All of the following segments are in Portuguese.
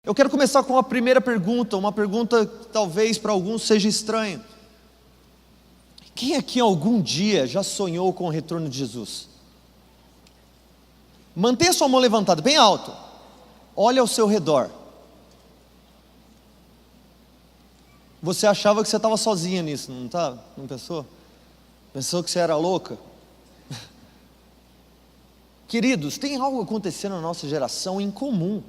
Eu quero começar com a primeira pergunta, uma pergunta que talvez para alguns seja estranha. Quem aqui algum dia já sonhou com o retorno de Jesus? Mantenha sua mão levantada bem alto. Olha ao seu redor. Você achava que você estava sozinha nisso, não estava? Não pensou? Pensou que você era louca? Queridos, tem algo acontecendo na nossa geração incomum.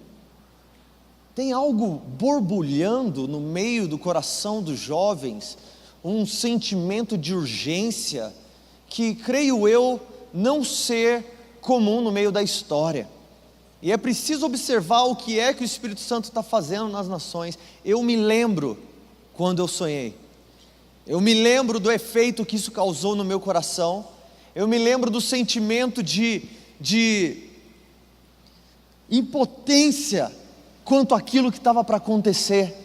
Tem algo borbulhando no meio do coração dos jovens, um sentimento de urgência, que creio eu não ser comum no meio da história. E é preciso observar o que é que o Espírito Santo está fazendo nas nações. Eu me lembro quando eu sonhei. Eu me lembro do efeito que isso causou no meu coração. Eu me lembro do sentimento de impotência quanto àquilo que estava para acontecer.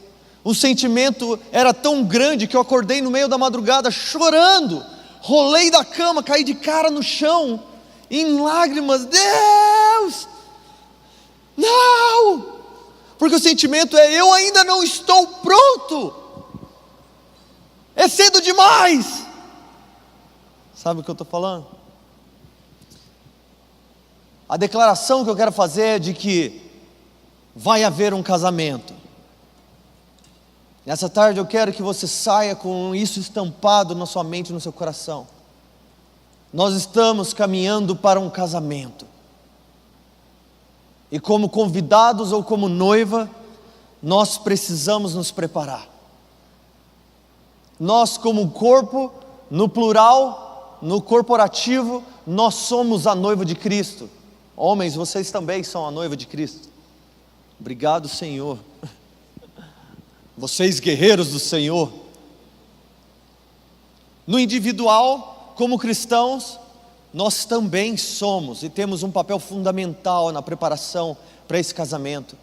O sentimento era tão grande que eu acordei no meio da madrugada chorando, rolei da cama, caí de cara no chão, em lágrimas. Deus, não! Porque o sentimento é: eu ainda não estou pronto, é cedo demais. Sabe o que eu estou falando? A declaração que eu quero fazer é de que vai haver um casamento. Nessa tarde eu quero que você saia com isso estampado na sua mente e no seu coração. Nós estamos caminhando para um casamento. E como convidados ou como noiva, nós precisamos nos preparar. Nós como corpo, no plural, no corporativo, nós somos a noiva de Cristo. Homens, vocês também são a noiva de Cristo. Obrigado, Senhor. Vocês guerreiros do Senhor. No individual, como cristãos, nós também somos e temos um papel fundamental na preparação para esse casamento.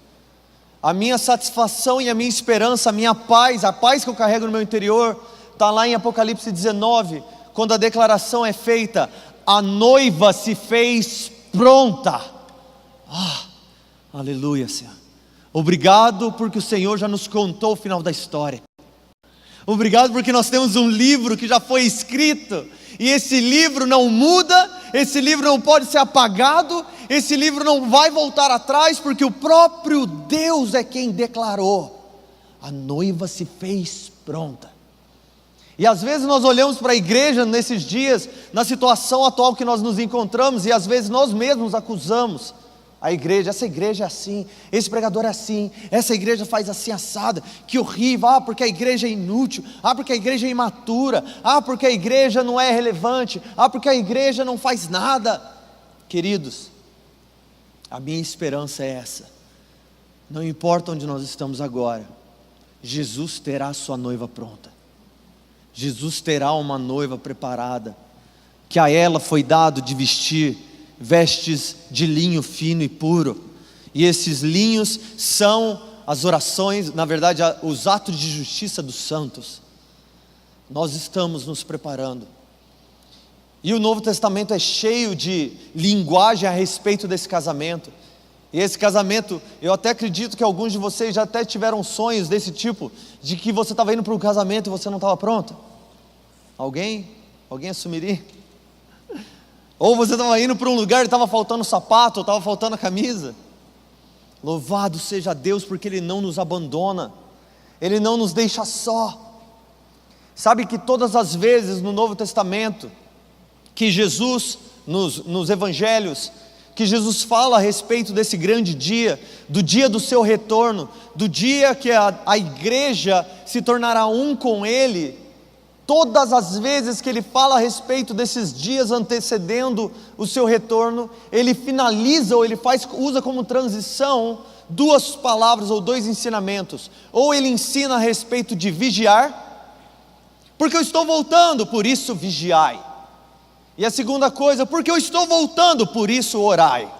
A minha satisfação e a minha esperança, a paz que eu carrego no meu interior, está lá em Apocalipse 19, quando a declaração é feita: a noiva se fez pronta. Aleluia, Senhor. Obrigado porque o Senhor já nos contou o final da história. Obrigado porque nós temos um livro que já foi escrito, e esse livro não muda, esse livro não pode ser apagado, esse livro não vai voltar atrás, porque o próprio Deus é quem declarou: a noiva se fez pronta. E às vezes nós olhamos para a igreja nesses dias, na situação atual que nós nos encontramos, e às vezes nós mesmos acusamos a igreja: essa igreja é assim, esse pregador é assim, essa igreja faz assim assada, que horrível, porque a igreja é inútil, porque a igreja é imatura, porque a igreja não é relevante, porque a igreja não faz nada. Queridos, a minha esperança é essa: não importa onde nós estamos agora, Jesus terá a sua noiva pronta. Jesus terá uma noiva preparada, que a ela foi dado de vestir vestes de linho fino e puro, e esses linhos são as orações, na verdade os atos de justiça dos santos. Nós estamos nos preparando, e o Novo Testamento é cheio de linguagem a respeito desse casamento. E esse casamento, eu até acredito que alguns de vocês já até tiveram sonhos desse tipo, de que você estava indo para um casamento e você não estava pronto. Alguém assumiria? Ou você estava indo para um lugar e estava faltando sapato, ou estava faltando a camisa. Louvado seja Deus, porque Ele não nos abandona, Ele não nos deixa só. Sabe que todas as vezes no Novo Testamento, que Jesus, nos Evangelhos, que Jesus fala a respeito desse grande dia, do dia do seu retorno, do dia que a igreja se tornará um com Ele, todas as vezes que Ele fala a respeito desses dias antecedendo o seu retorno, Ele finaliza, ou Ele usa como transição duas palavras ou dois ensinamentos. Ou Ele ensina a respeito de vigiar, porque eu estou voltando, por isso vigiai. E a segunda coisa: porque eu estou voltando, por isso orai.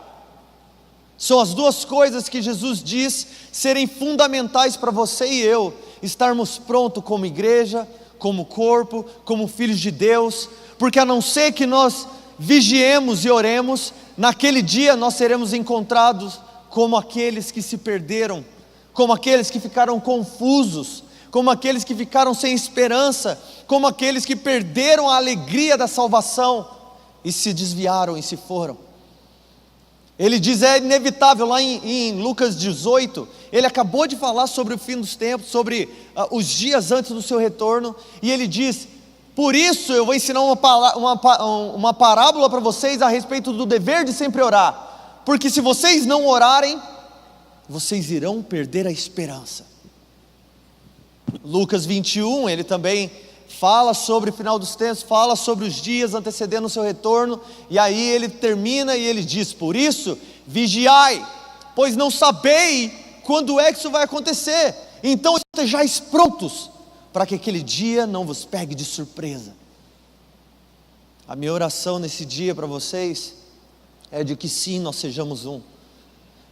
São as duas coisas que Jesus diz serem fundamentais para você e eu estarmos prontos como igreja, como corpo, como filhos de Deus, porque a não ser que nós vigiemos e oremos, naquele dia nós seremos encontrados como aqueles que se perderam como aqueles que ficaram confusos, como aqueles que ficaram sem esperança, como aqueles que perderam a alegria da salvação e se desviaram e se foram. Ele diz, é inevitável, lá em Lucas 18, ele acabou de falar sobre o fim dos tempos, sobre os dias antes do seu retorno, e ele diz, por isso eu vou ensinar uma parábola para vocês a respeito do dever de sempre orar, porque se vocês não orarem, vocês irão perder a esperança. Lucas 21, ele também fala sobre o final dos tempos, fala sobre os dias antecedendo o seu retorno, e aí ele termina e ele diz, por isso, vigiai, pois não sabei quando é que isso vai acontecer, então estejais prontos, para que aquele dia não vos pegue de surpresa. A minha oração nesse dia para vocês, é de que sim, nós sejamos um,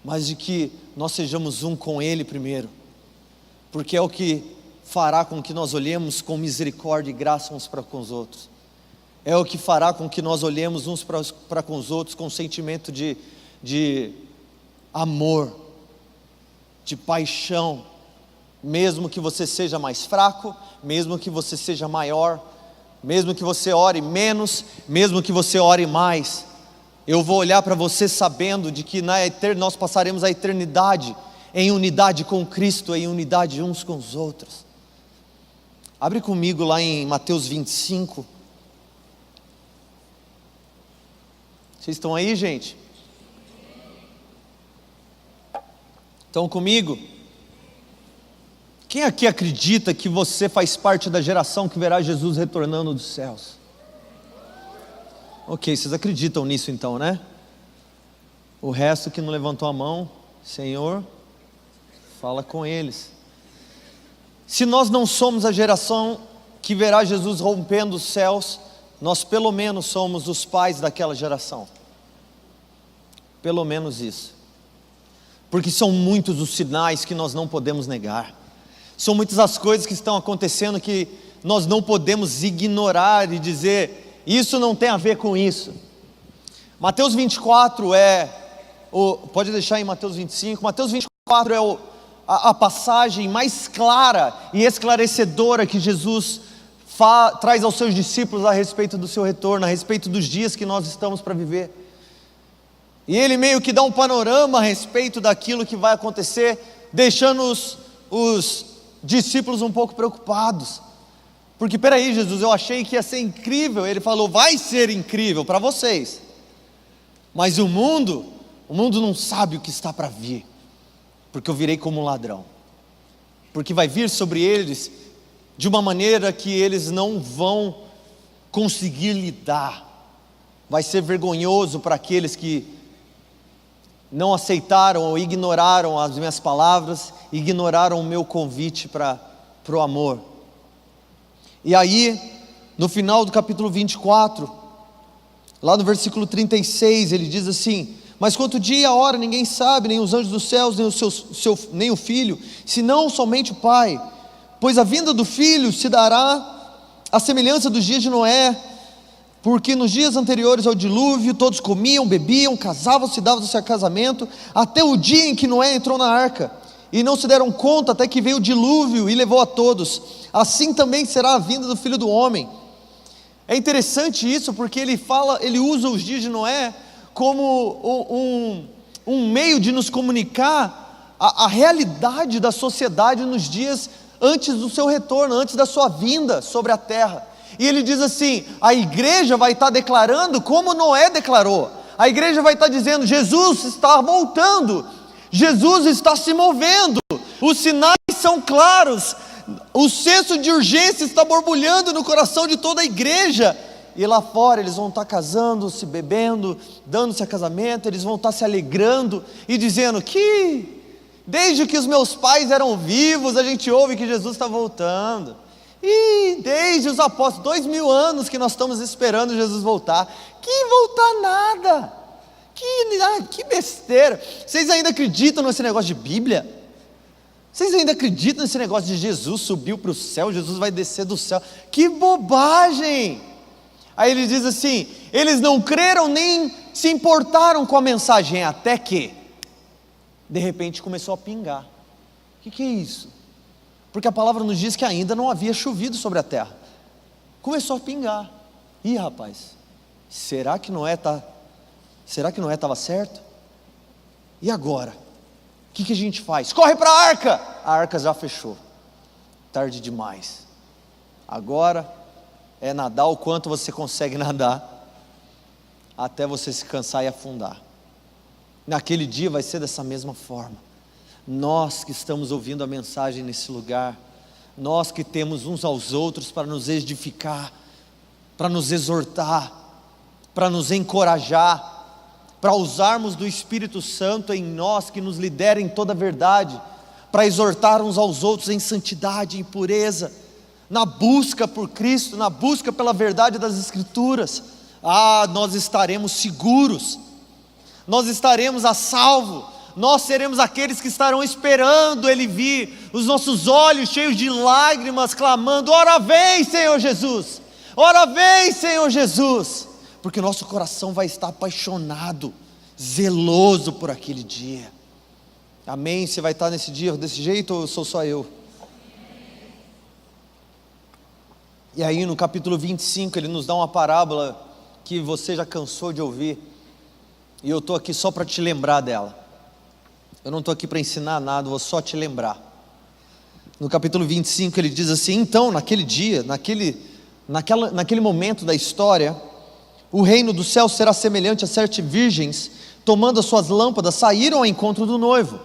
mas de que nós sejamos um com Ele primeiro, porque é o que fará com que nós olhemos com misericórdia e graça uns para com os outros, é o que fará com que nós olhemos uns para com os outros com sentimento de amor, de paixão, mesmo que você seja mais fraco, mesmo que você seja maior, mesmo que você ore menos, mesmo que você ore mais, eu vou olhar para você sabendo de que nós passaremos a eternidade em unidade com Cristo, em unidade uns com os outros. Abre comigo lá em Mateus 25. Vocês estão aí, gente? Estão comigo? Quem aqui acredita que você faz parte da geração que verá Jesus retornando dos céus? Ok, vocês acreditam nisso então, né? O resto que não levantou a mão, Senhor, fala com eles. Se nós não somos a geração que verá Jesus rompendo os céus, nós pelo menos somos os pais daquela geração. Pelo menos isso. Porque são muitos os sinais que nós não podemos negar. São muitas as coisas que estão acontecendo que nós não podemos ignorar e dizer, isso não tem a ver com isso. Mateus 24 pode deixar em Mateus 25, Mateus 24 é a passagem mais clara e esclarecedora que Jesus traz aos seus discípulos a respeito do seu retorno, a respeito dos dias que nós estamos para viver. E ele meio que dá um panorama a respeito daquilo que vai acontecer, deixando os discípulos um pouco preocupados. Porque peraí, Jesus, eu achei que ia ser incrível. Ele falou, vai ser incrível para vocês, mas o mundo não sabe o que está para vir, porque eu virei como um ladrão, porque vai vir sobre eles de uma maneira que eles não vão conseguir lidar. Vai ser vergonhoso para aqueles que não aceitaram ou ignoraram as minhas palavras, ignoraram o meu convite para o amor. E aí, no final do capítulo 24, lá no versículo 36, ele diz assim, mas quanto dia e a hora ninguém sabe, nem os anjos dos céus, nem o Filho, senão somente o Pai. Pois a vinda do Filho se dará à semelhança dos dias de Noé, porque nos dias anteriores ao dilúvio, todos comiam, bebiam, casavam-se, davam-se a casamento, até o dia em que Noé entrou na arca, e não se deram conta até que veio o dilúvio e levou a todos. Assim também será a vinda do Filho do Homem. É interessante isso, porque ele usa os dias de Noé como um meio de nos comunicar a realidade da sociedade nos dias antes do seu retorno, antes da sua vinda sobre a terra. E ele diz assim, a igreja vai estar declarando como Noé declarou, a igreja vai estar dizendo, Jesus está voltando, Jesus está se movendo, os sinais são claros, o senso de urgência está borbulhando no coração de toda a igreja, e lá fora eles vão estar casando, se bebendo, dando-se a casamento, eles vão estar se alegrando e dizendo que desde que os meus pais eram vivos a gente ouve que Jesus está voltando, e desde os apóstolos, 2000 anos que nós estamos esperando Jesus voltar, que voltar nada, que besteira. Vocês ainda acreditam nesse negócio de Bíblia? Vocês ainda acreditam nesse negócio de Jesus subiu para o céu, Jesus vai descer do céu? Que bobagem! Aí ele diz assim, eles não creram nem se importaram com a mensagem, até que de repente começou a pingar. O que é isso? Porque a palavra nos diz que ainda não havia chovido sobre a terra. Começou a pingar. Ih, rapaz, será que Noé estava certo? E agora? O que a gente faz? Corre para a arca! A arca já fechou. Tarde demais. Agora é nadar o quanto você consegue nadar, até você se cansar e afundar. Naquele dia vai ser dessa mesma forma. Nós que estamos ouvindo a mensagem nesse lugar, nós que temos uns aos outros para nos edificar, para nos exortar, para nos encorajar, para usarmos do Espírito Santo em nós, que nos lidera em toda a verdade, para exortar uns aos outros em santidade, em pureza, na busca por Cristo, na busca pela verdade das Escrituras. Nós estaremos seguros, nós estaremos a salvo, nós seremos aqueles que estarão esperando Ele vir, os nossos olhos cheios de lágrimas, clamando: ora vem, Senhor Jesus, ora vem, Senhor Jesus, porque o nosso coração vai estar apaixonado, zeloso por aquele dia. Amém? Você vai estar nesse dia desse jeito ou sou só eu? E aí no capítulo 25 ele nos dá uma parábola que você já cansou de ouvir, e eu estou aqui só para te lembrar dela. Eu não estou aqui para ensinar nada, vou só te lembrar. No capítulo 25 ele diz assim: então naquele dia, naquele momento da história, o reino do céu será semelhante a 7 virgens, tomando as suas lâmpadas, saíram ao encontro do noivo.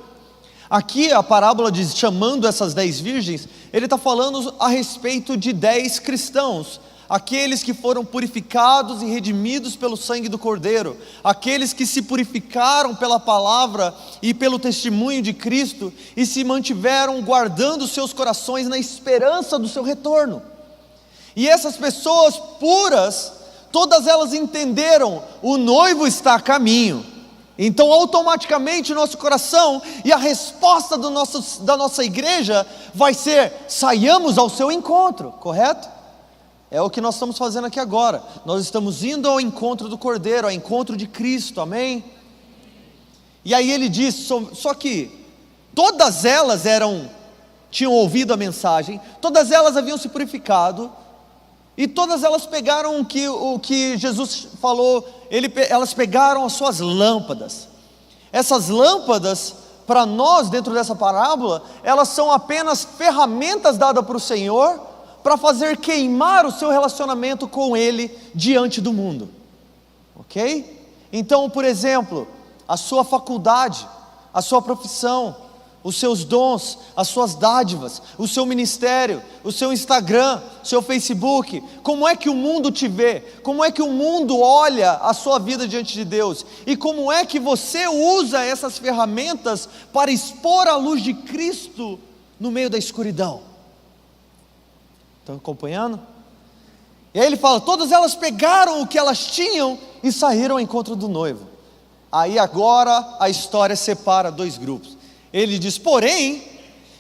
Aqui a parábola diz, chamando essas 10 virgens, ele está falando a respeito de 10 cristãos, aqueles que foram purificados e redimidos pelo sangue do Cordeiro, aqueles que se purificaram pela palavra e pelo testemunho de Cristo, e se mantiveram guardando seus corações na esperança do seu retorno. E essas pessoas puras, todas elas entenderam: o noivo está a caminho. Então automaticamente o nosso coração e a resposta da nossa igreja vai ser: saiamos ao seu encontro, correto? É o que nós estamos fazendo aqui agora. Nós estamos indo ao encontro do Cordeiro, ao encontro de Cristo, amém? E aí ele diz, só que todas elas tinham ouvido a mensagem, todas elas haviam se purificado, e todas elas pegaram o que Jesus falou, elas pegaram as suas lâmpadas. Essas lâmpadas, para nós, dentro dessa parábola, elas são apenas ferramentas dadas para o Senhor, para fazer queimar o seu relacionamento com Ele diante do mundo, ok? Então, por exemplo, a sua faculdade, a sua profissão, os seus dons, as suas dádivas, o seu ministério, o seu Instagram, o seu Facebook, como é que o mundo te vê? Como é que o mundo olha a sua vida diante de Deus? E como é que você usa essas ferramentas para expor a luz de Cristo no meio da escuridão? Estão acompanhando? E aí ele fala, todas elas pegaram o que elas tinham e saíram ao encontro do noivo. Aí agora a história separa 2 grupos. Ele diz, porém,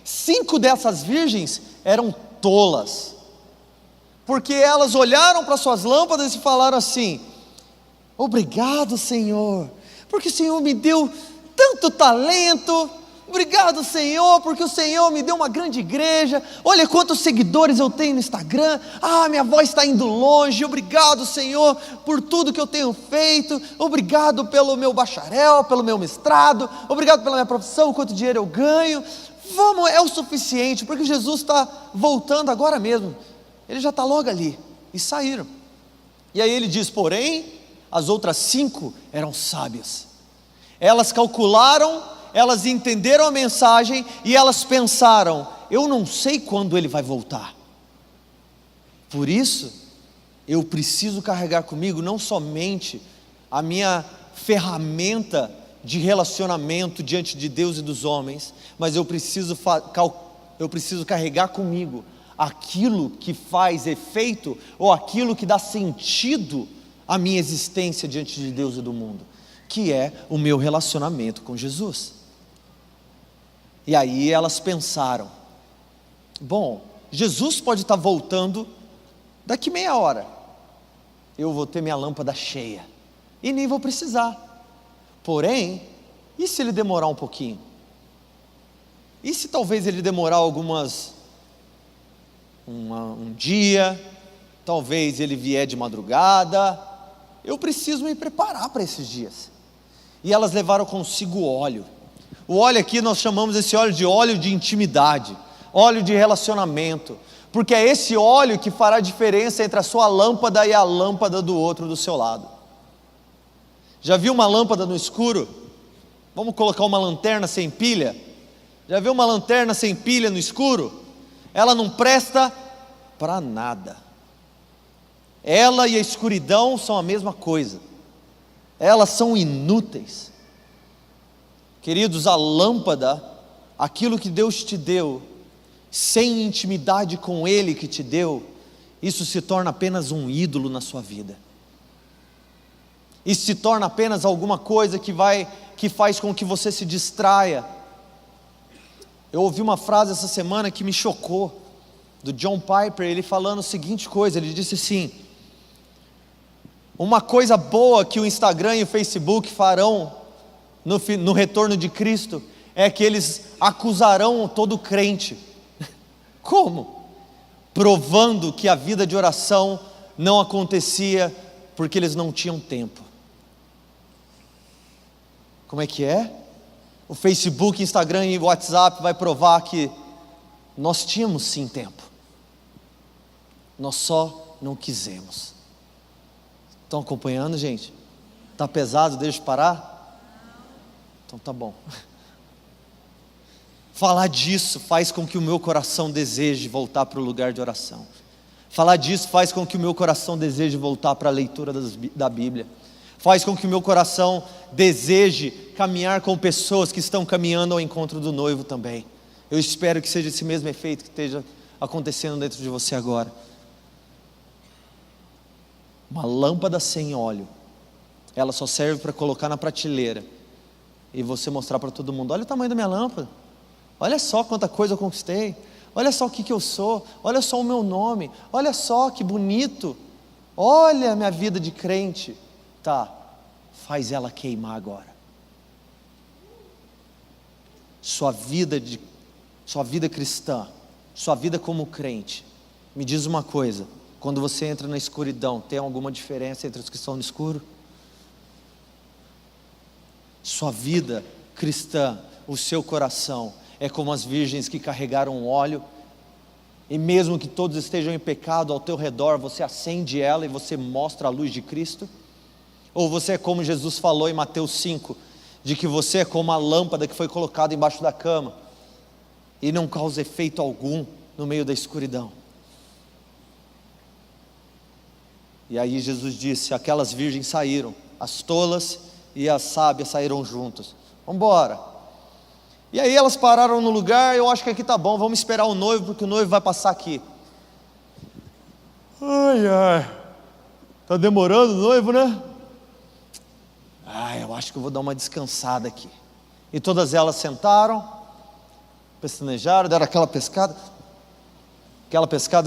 5 dessas virgens eram tolas, porque elas olharam para suas lâmpadas e falaram assim: obrigado, Senhor, porque o Senhor me deu tanto talento. Obrigado, Senhor, porque o Senhor me deu uma grande igreja. Olha quantos seguidores eu tenho no Instagram. Minha voz está indo longe. Obrigado, Senhor, por tudo que eu tenho feito. Obrigado pelo meu bacharel, pelo meu mestrado. Obrigado pela minha profissão, quanto dinheiro eu ganho. É o suficiente, porque Jesus está voltando agora mesmo. Ele já está logo ali. E saíram. E aí ele diz, porém, as outras 5 eram sábias. Elas calcularam, elas entenderam a mensagem e elas pensaram: eu não sei quando ele vai voltar, por isso eu preciso carregar comigo não somente a minha ferramenta de relacionamento diante de Deus e dos homens, mas eu preciso carregar comigo aquilo que faz efeito, ou aquilo que dá sentido à minha existência diante de Deus e do mundo, que é o meu relacionamento com Jesus. E aí elas pensaram: bom, Jesus pode estar voltando daqui meia hora, eu vou ter minha lâmpada cheia e nem vou precisar. Porém, e se ele demorar um pouquinho? E se talvez ele demorar um dia, talvez ele vier de madrugada, eu preciso me preparar para esses dias. E elas levaram consigo óleo. O óleo aqui nós chamamos esse óleo de intimidade, óleo de relacionamento, porque é esse óleo que fará a diferença entre a sua lâmpada e a lâmpada do outro do seu lado. Já viu uma lâmpada no escuro? Vamos colocar uma lanterna sem pilha? Já viu uma lanterna sem pilha no escuro? Ela não presta para nada. Ela e a escuridão são a mesma coisa. Elas são inúteis. Queridos, a lâmpada, aquilo que Deus te deu, sem intimidade com Ele que te deu, isso se torna apenas um ídolo na sua vida. Isso se torna apenas alguma coisa que faz com que você se distraia. Eu ouvi uma frase essa semana que me chocou, do John Piper, ele falando a seguinte coisa, ele disse assim: uma coisa boa que o Instagram e o Facebook farão no retorno de Cristo, é que eles acusarão todo crente. Como? Provando que a vida de oração não acontecia porque eles não tinham tempo. Como é que é? O Facebook, Instagram e WhatsApp vai provar que nós tínhamos sim tempo, nós só não quisemos. Estão acompanhando, gente? Está pesado? Deixa eu parar? Então tá bom. Falar disso faz com que o meu coração deseje voltar para o lugar de oração. Falar disso faz com que o meu coração deseje voltar para a leitura da Bíblia. Faz com que o meu coração deseje caminhar com pessoas que estão caminhando ao encontro do noivo também. Eu espero que seja esse mesmo efeito que esteja acontecendo dentro de você agora. Uma lâmpada sem óleo, ela só serve para colocar na prateleira e você mostrar para todo mundo: olha o tamanho da minha lâmpada, olha só quanta coisa eu conquistei, olha só o que eu sou, olha só o meu nome, olha só que bonito, olha a minha vida de crente. Tá, faz ela queimar agora. Sua vida cristã, sua vida como crente, me diz uma coisa: quando você entra na escuridão, tem alguma diferença entre os que estão no escuro? Sua vida cristã, o seu coração, é como as virgens que carregaram óleo, e mesmo que todos estejam em pecado ao teu redor, você acende ela e você mostra a luz de Cristo? Ou você é como Jesus falou em Mateus 5, de que você é como a lâmpada que foi colocada embaixo da cama, e não causa efeito algum no meio da escuridão? E aí Jesus disse: aquelas virgens saíram, as tolas e as sábias saíram juntas. Vamos embora. E aí elas pararam no lugar: eu acho que aqui tá bom, vamos esperar o noivo, porque o noivo vai passar aqui. Ai, tá demorando o noivo, né? Eu acho que eu vou dar uma descansada aqui. E todas elas sentaram, pestanejaram, deram aquela pescada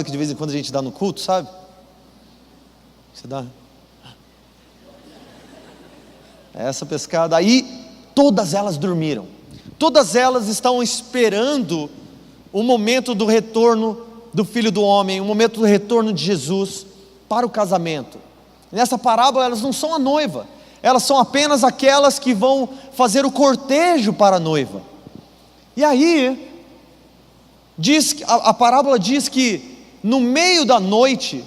que de vez em quando a gente dá no culto, sabe? Você dá essa pescada. Aí todas elas dormiram. Todas elas estão esperando o momento do retorno do Filho do Homem, o momento do retorno de Jesus para o casamento. Nessa parábola elas não são a noiva, elas são apenas aquelas que vão fazer o cortejo para a noiva. E aí a parábola diz que no meio da noite,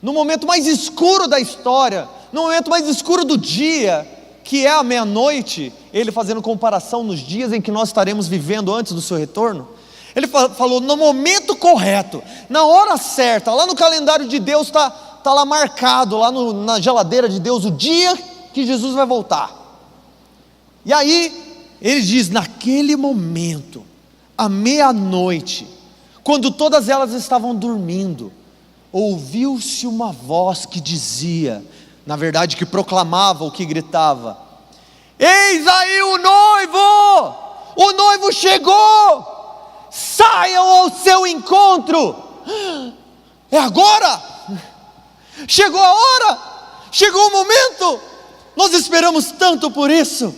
no momento mais escuro da história, no momento mais escuro do dia, que é a meia-noite, ele fazendo comparação nos dias em que nós estaremos vivendo antes do seu retorno, ele falou: no momento correto, na hora certa, lá no calendário de Deus está lá marcado, lá na geladeira de Deus, o dia que Jesus vai voltar. E aí ele diz: naquele momento, à meia-noite, quando todas elas estavam dormindo, ouviu-se uma voz que dizia, na verdade que proclamava, o que gritava: eis aí o noivo chegou, saiam ao seu encontro. É agora, chegou a hora, chegou o momento, nós esperamos tanto por isso.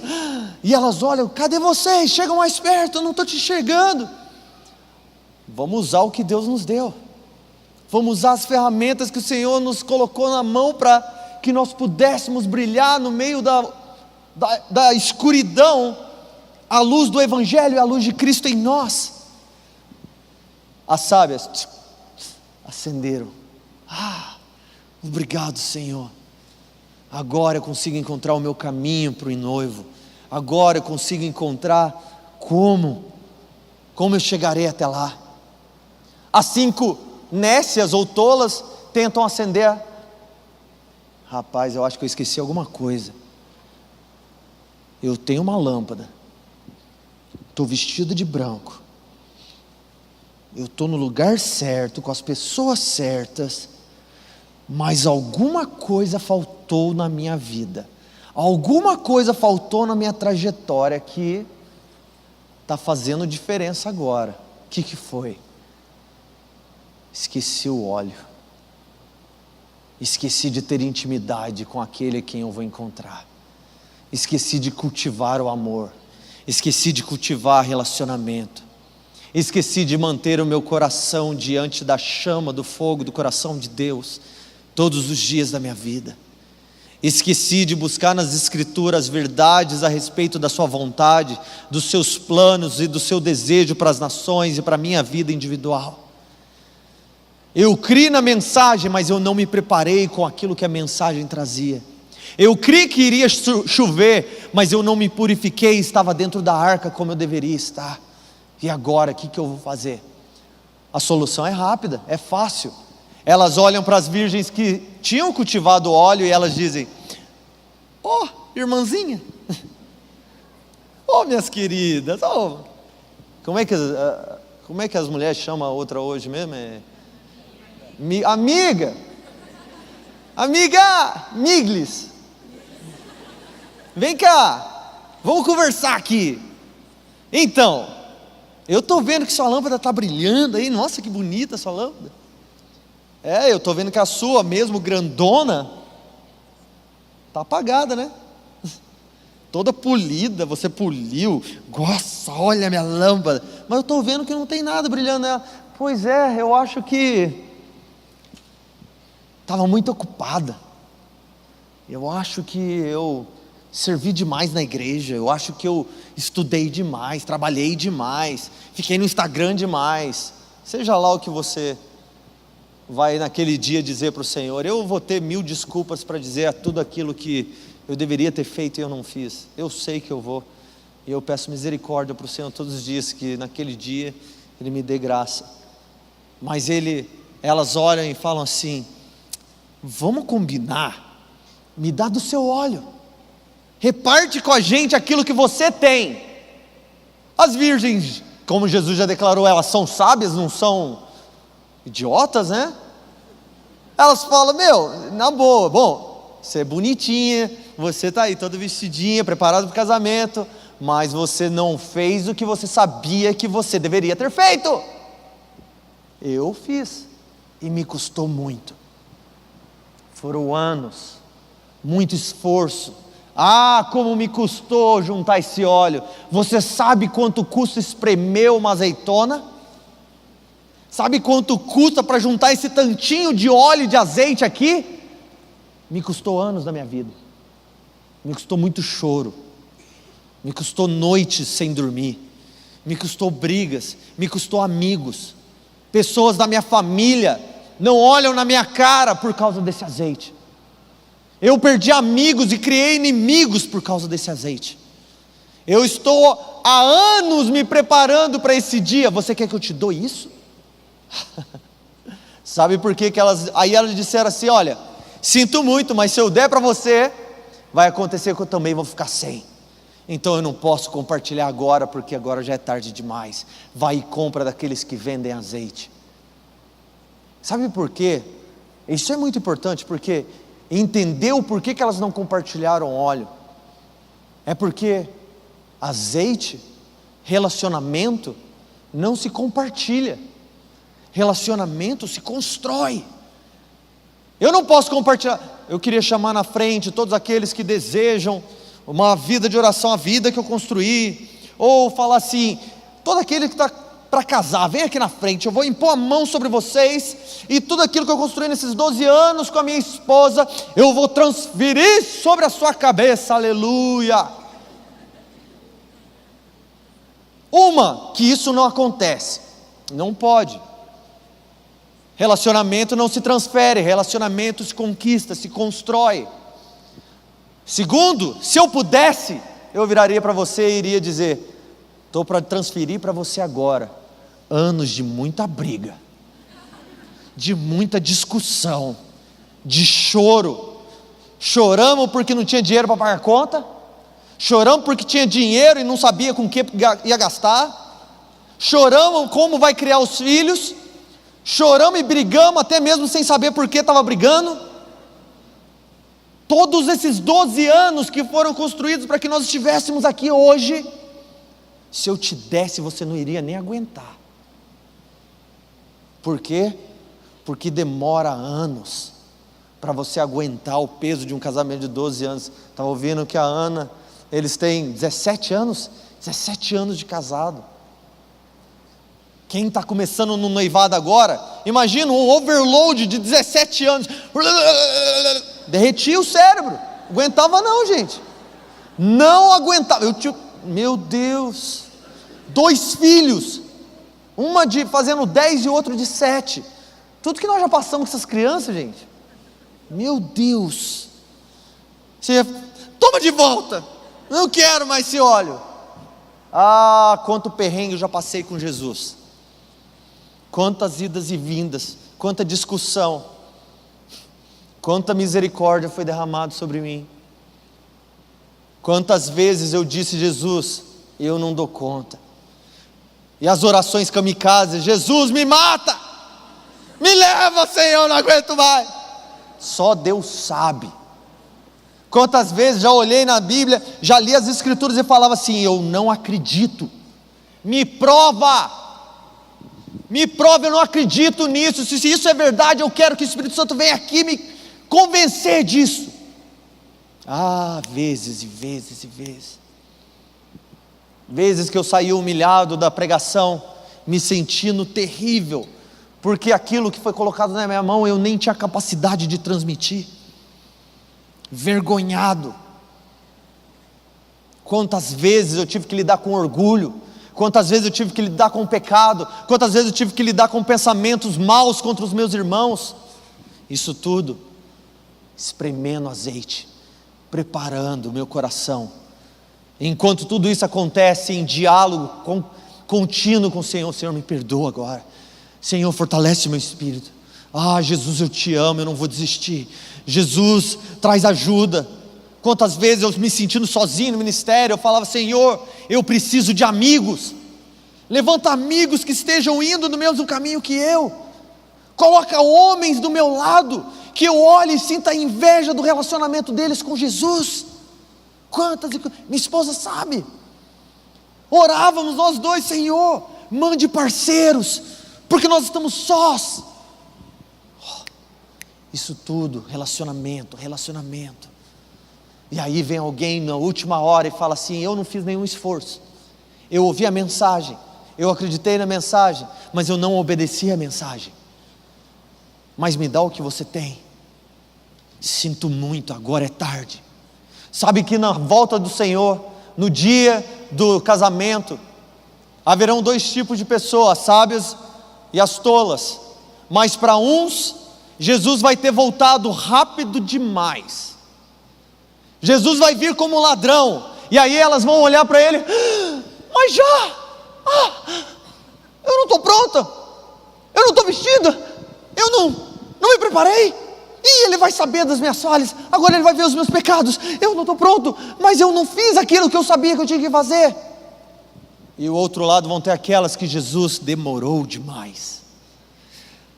E elas olham: cadê vocês? Chegam mais perto, eu não estou te enxergando. Vamos usar o que Deus nos deu. Vamos usar as ferramentas que o Senhor nos colocou na mão para que nós pudéssemos brilhar no meio da escuridão, a luz do Evangelho e a luz de Cristo em nós. As sábias acenderam. Obrigado, Senhor. Agora eu consigo encontrar o meu caminho para o noivo. Agora eu consigo encontrar como eu chegarei até lá. As 5 nécias ou tolas tentam acender. Rapaz, eu acho que eu esqueci alguma coisa. Eu tenho uma lâmpada, estou vestido de branco, eu estou no lugar certo, com as pessoas certas, mas alguma coisa faltou na minha vida, alguma coisa faltou na minha trajetória que está fazendo diferença agora. O que foi? Esqueci o óleo, esqueci de ter intimidade com aquele a quem eu vou encontrar, esqueci de cultivar o amor, esqueci de cultivar relacionamento, esqueci de manter o meu coração diante da chama, do fogo do coração de Deus, todos os dias da minha vida. Esqueci de buscar nas Escrituras verdades a respeito da sua vontade, dos seus planos e do seu desejo para as nações e para a minha vida individual. Eu criei na mensagem, mas eu não me preparei com aquilo que a mensagem trazia. Eu criei que iria chover, mas eu não me purifiquei e estava dentro da arca como eu deveria estar. E agora, o que eu vou fazer? A solução é rápida, é fácil. Elas olham para as virgens que tinham cultivado óleo e elas dizem: irmãzinha, minhas queridas, como é que as mulheres chamam a outra hoje mesmo? Amiga, Miglis, vem cá, vamos conversar aqui. Então, eu estou vendo que sua lâmpada está brilhando aí, nossa, que bonita a sua lâmpada. Eu estou vendo que a sua, mesmo grandona, está apagada, né? Toda polida, você poliu. Nossa, olha a minha lâmpada. Mas eu estou vendo que não tem nada brilhando nela. Pois é, eu acho que estava muito ocupada. Eu acho que eu servi demais na igreja. Eu acho que eu estudei demais, trabalhei demais, fiquei no Instagram demais. Seja lá o que você vai naquele dia dizer para o Senhor. Eu vou ter 1000 desculpas para dizer tudo aquilo que eu deveria ter feito e eu não fiz. Eu sei que eu vou. E eu peço misericórdia para o Senhor todos os dias, que naquele dia Ele me dê graça. Mas elas olham e falam assim: vamos combinar, me dá do seu óleo, reparte com a gente aquilo que você tem. As virgens, como Jesus já declarou, elas são sábias, não são idiotas, né? Elas falam: na boa, bom, você é bonitinha, você está aí toda vestidinha, preparada para o casamento, mas você não fez o que você sabia que você deveria ter feito. Eu fiz, e me custou muito. Foram anos, muito esforço. Como me custou juntar esse óleo. Você sabe quanto custa espremer uma azeitona? Sabe quanto custa para juntar esse tantinho de óleo e de azeite aqui? Me custou anos da minha vida. Me custou muito choro. Me custou noites sem dormir. Me custou brigas. Me custou amigos. Pessoas da minha família não olham na minha cara por causa desse azeite. Eu perdi amigos e criei inimigos por causa desse azeite. Eu estou há anos me preparando para esse dia. Você quer que eu te dou isso? Sabe por que elas disseram assim: olha, sinto muito, mas se eu der para você, vai acontecer que eu também vou ficar sem. Então eu não posso compartilhar agora, porque agora já é tarde demais. Vai e compra daqueles que vendem azeite. Sabe por quê? Isso é muito importante, porque entendeu por que elas não compartilharam óleo? É porque azeite, relacionamento, não se compartilha. Relacionamento se constrói. Eu não posso compartilhar. Eu queria chamar na frente todos aqueles que desejam uma vida de oração, a vida que eu construí, ou falar assim, todo aquele que está para casar, vem aqui na frente, eu vou impor a mão sobre vocês, e tudo aquilo que eu construí nesses 12 anos com a minha esposa, eu vou transferir sobre a sua cabeça, aleluia. Que isso não acontece, não pode. Relacionamento não se transfere, relacionamento se conquista, se constrói. Segundo, se eu pudesse, eu viraria para você e iria dizer, estou para transferir para você agora, anos de muita briga, de muita discussão, de choro. Choramos porque não tinha dinheiro para pagar a conta, choramos porque tinha dinheiro e não sabia com que ia gastar, choramos como vai criar os filhos, choramos e brigamos até mesmo sem saber por que estava brigando. Todos esses 12 anos que foram construídos para que nós estivéssemos aqui hoje, se eu te desse, você não iria nem aguentar. Por quê? Porque demora anos para você aguentar o peso de um casamento de 12 anos. Estava ouvindo que a Ana, eles têm 17 anos de casado. Quem está começando no noivado agora, imagina um overload de 17 anos, derretia o cérebro, aguentava não, gente, não aguentava. Meu Deus, 2 filhos, uma fazendo 10 e outro de 7, tudo que nós já passamos com essas crianças, gente, meu Deus, você toma de volta, não quero mais esse óleo. Quanto perrengue eu já passei com Jesus, quantas idas e vindas, quanta discussão, quanta misericórdia foi derramada sobre mim. Quantas vezes eu disse, Jesus, eu não dou conta. E as orações kamikazes, Jesus me mata, me leva, Senhor, não aguento mais. Só Deus sabe. Quantas vezes já olhei na Bíblia, já li as Escrituras e falava assim, eu não acredito, me prova, eu não acredito nisso, se isso é verdade, eu quero que o Espírito Santo venha aqui me convencer disso. Vezes e vezes e vezes. Vezes que eu saí humilhado da pregação, me sentindo terrível, porque aquilo que foi colocado na minha mão, eu nem tinha capacidade de transmitir. Vergonhado. Quantas vezes eu tive que lidar com orgulho, quantas vezes eu tive que lidar com o pecado, quantas vezes eu tive que lidar com pensamentos maus contra os meus irmãos. Isso tudo espremendo azeite, preparando o meu coração. Enquanto tudo isso acontece em diálogo contínuo com o Senhor, Senhor, me perdoa agora, Senhor, fortalece meu espírito. Jesus, eu te amo, eu não vou desistir. Jesus, traz ajuda. Quantas vezes eu me sentindo sozinho no ministério, eu falava, Senhor, eu preciso de amigos, levanta amigos que estejam indo no mesmo caminho que eu, coloca homens do meu lado, que eu olhe e sinta inveja do relacionamento deles com Jesus. Minha esposa sabe, orávamos nós dois, Senhor, mande parceiros, porque nós estamos sós. Isso tudo, relacionamento. E aí vem alguém na última hora e fala assim, eu não fiz nenhum esforço, eu ouvi a mensagem, eu acreditei na mensagem, mas eu não obedeci a mensagem, mas me dá o que você tem. Sinto muito, agora é tarde. Sabe que na volta do Senhor, no dia do casamento, haverão 2 tipos de pessoas, as sábias e as tolas. Mas para uns, Jesus vai ter voltado rápido demais. Jesus vai vir como ladrão, e aí elas vão olhar para ele, mas já, eu não estou pronta, eu não estou vestida, eu não me preparei, e ele vai saber das minhas falhas, agora ele vai ver os meus pecados, eu não estou pronto, mas eu não fiz aquilo que eu sabia que eu tinha que fazer. E o outro lado vão ter aquelas que Jesus demorou demais.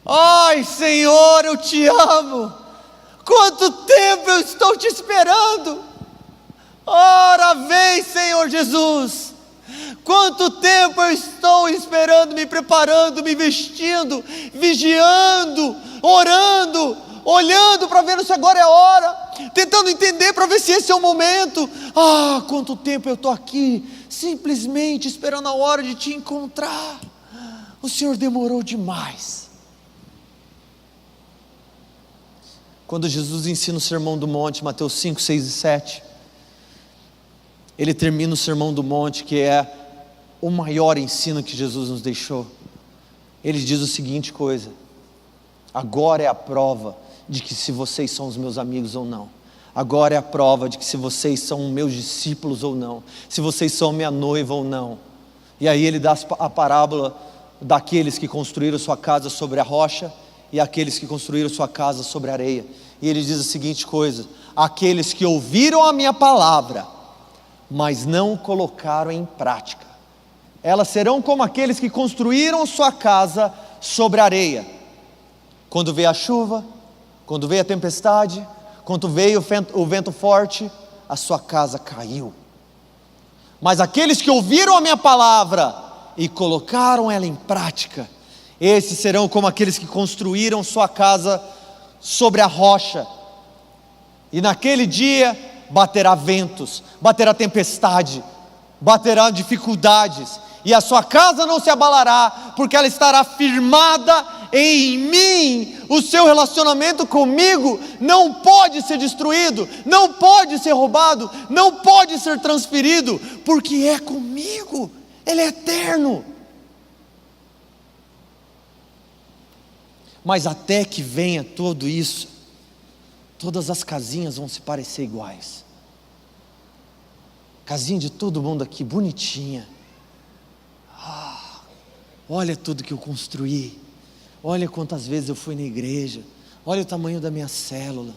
Ai, Senhor, eu te amo, quanto tempo eu estou te esperando. Ora vem, Senhor Jesus, quanto tempo eu estou esperando, me preparando, me vestindo, vigiando, orando, olhando para ver se agora é a hora. tentando entender para ver se esse é o momento. Ah, quanto tempo eu estou aqui, simplesmente esperando a hora de te encontrar. O Senhor demorou demais. Quando Jesus ensina o Sermão do Monte, Mateus 5, 6 e 7, ele termina o Sermão do Monte, que é o maior ensino que Jesus nos deixou. Ele diz o seguinte coisa: agora é a prova de que se vocês são os meus amigos ou não. Agora é a prova de que se vocês são meus discípulos ou não, se vocês são minha noiva ou não. E aí ele dá a parábola daqueles que construíram sua casa sobre a rocha e aqueles que construíram sua casa sobre a areia. E ele diz a seguinte coisa: aqueles que ouviram a minha palavra, mas não colocaram em prática, elas serão como aqueles que construíram sua casa sobre a areia. Quando veio a chuva, quando veio a tempestade, quando veio o vento forte, a sua casa caiu. Mas aqueles que ouviram a minha palavra e colocaram ela em prática, esses serão como aqueles que construíram sua casa sobre a rocha. E naquele dia baterá ventos, baterá tempestade, baterá dificuldades, e a sua casa não se abalará, porque ela estará firmada em mim. O seu relacionamento comigo não pode ser destruído, não pode ser roubado, não pode ser transferido, porque é comigo, Ele é eterno. Mas até que venha tudo isso, todas as casinhas vão se parecer iguais. Casinha de todo mundo aqui, bonitinha. Olha tudo que eu construí. Olha quantas vezes eu fui na igreja. Olha o tamanho da minha célula.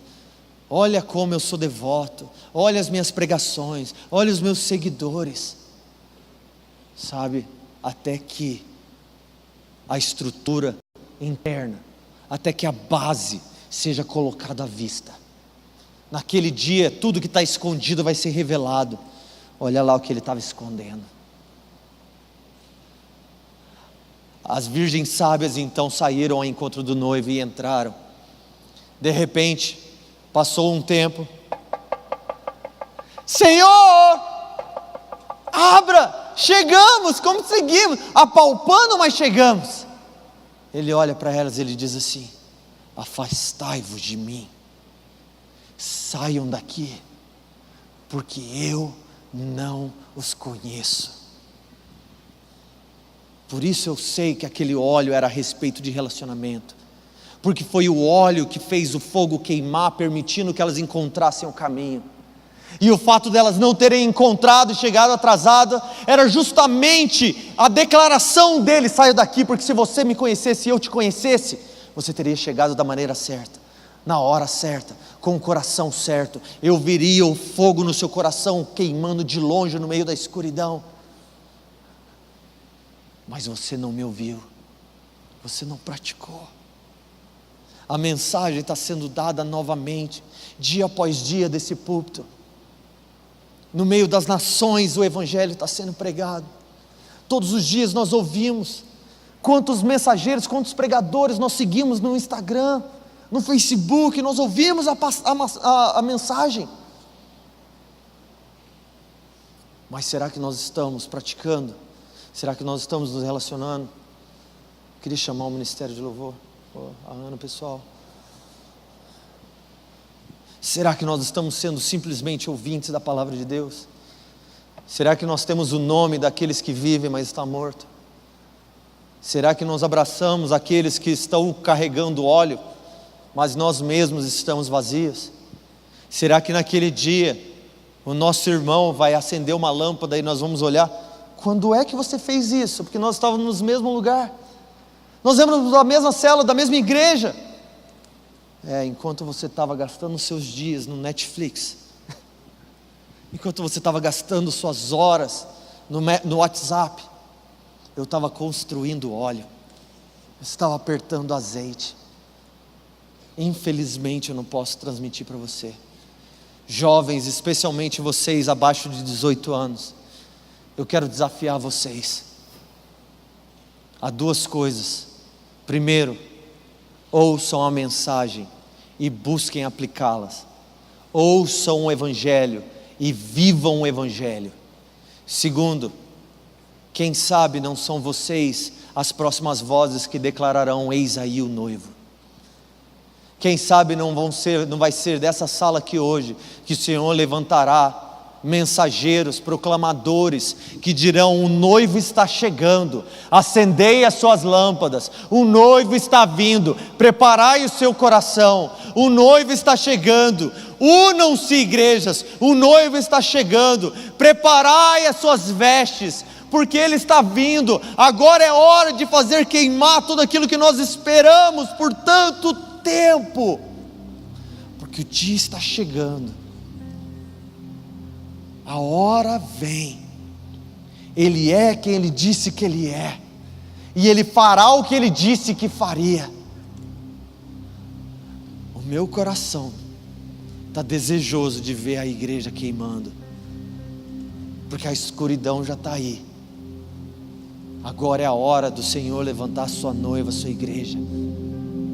Olha como eu sou devoto. Olha as minhas pregações. Olha os meus seguidores. Sabe, até que a estrutura interna, até que a base seja colocada à vista. Naquele dia, tudo que está escondido vai ser revelado. Olha lá o que ele estava escondendo. As virgens sábias então saíram ao encontro do noivo e entraram. De repente, passou um tempo. Senhor, abra, chegamos, conseguimos, apalpando, mas chegamos. Ele olha para elas e ele diz assim: afastai-vos de mim, saiam daqui, porque eu não os conheço. Por isso eu sei que aquele óleo era a respeito de relacionamento, porque foi o óleo que fez o fogo queimar, permitindo que elas encontrassem o caminho. E o fato delas não terem encontrado e chegado atrasada, era justamente a declaração dele: saia daqui, porque se você me conhecesse e eu te conhecesse, você teria chegado da maneira certa, na hora certa, com o coração certo. Eu veria o fogo no seu coração queimando de longe no meio da escuridão. Mas você não me ouviu, você não praticou. A mensagem está sendo dada novamente, dia após dia desse púlpito. No meio das nações o Evangelho está sendo pregado. Todos os dias nós ouvimos. Quantos mensageiros, quantos pregadores nós seguimos no Instagram, no Facebook, nós ouvimos a mensagem. Mas será que nós estamos praticando? Será que nós estamos nos relacionando? Queria chamar o Ministério de Louvor, a Ana, pessoal. Será que nós estamos sendo simplesmente ouvintes da palavra de Deus? Será que nós temos o nome daqueles que vivem, mas estão mortos? Será que nós abraçamos aqueles que estão carregando óleo, mas nós mesmos estamos vazios? Será que naquele dia o nosso irmão vai acender uma lâmpada e nós vamos olhar: quando é que você fez isso? Porque nós estávamos no mesmo lugar, nós éramos da mesma célula, da mesma igreja. Enquanto você estava gastando os seus dias no Netflix, enquanto você estava gastando suas horas no WhatsApp, eu estava construindo óleo, eu estava apertando azeite. Infelizmente eu não posso transmitir para você. Jovens, especialmente vocês abaixo de 18 anos, eu quero desafiar vocês a duas coisas. Primeiro, ouçam a mensagem e busquem aplicá-las. ouçam o Evangelho e vivam o Evangelho. Segundo, quem sabe não são vocês as próximas vozes que declararão: eis aí o noivo. Quem sabe não vai ser dessa sala aqui hoje que o Senhor levantará mensageiros, proclamadores, que dirão: o noivo está chegando, acendei as suas lâmpadas, o noivo está vindo, preparai o seu coração, o noivo está chegando, unam-se igrejas, o noivo está chegando, preparai as suas vestes, porque Ele está vindo. Agora é hora de fazer queimar tudo aquilo que nós esperamos por tanto tempo, porque o dia está chegando, a hora vem. Ele é quem Ele disse que Ele é, e Ele fará o que Ele disse que faria. O meu coração está desejoso de ver a igreja queimando, porque a escuridão já está aí. Agora é a hora do Senhor levantar a sua noiva, a sua igreja,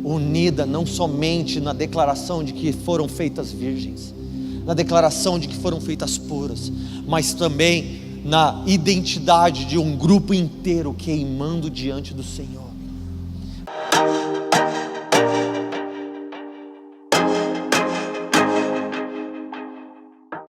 unida não somente na declaração de que foram feitas virgens, na declaração de que foram feitas puras, mas também na identidade de um grupo inteiro queimando diante do Senhor.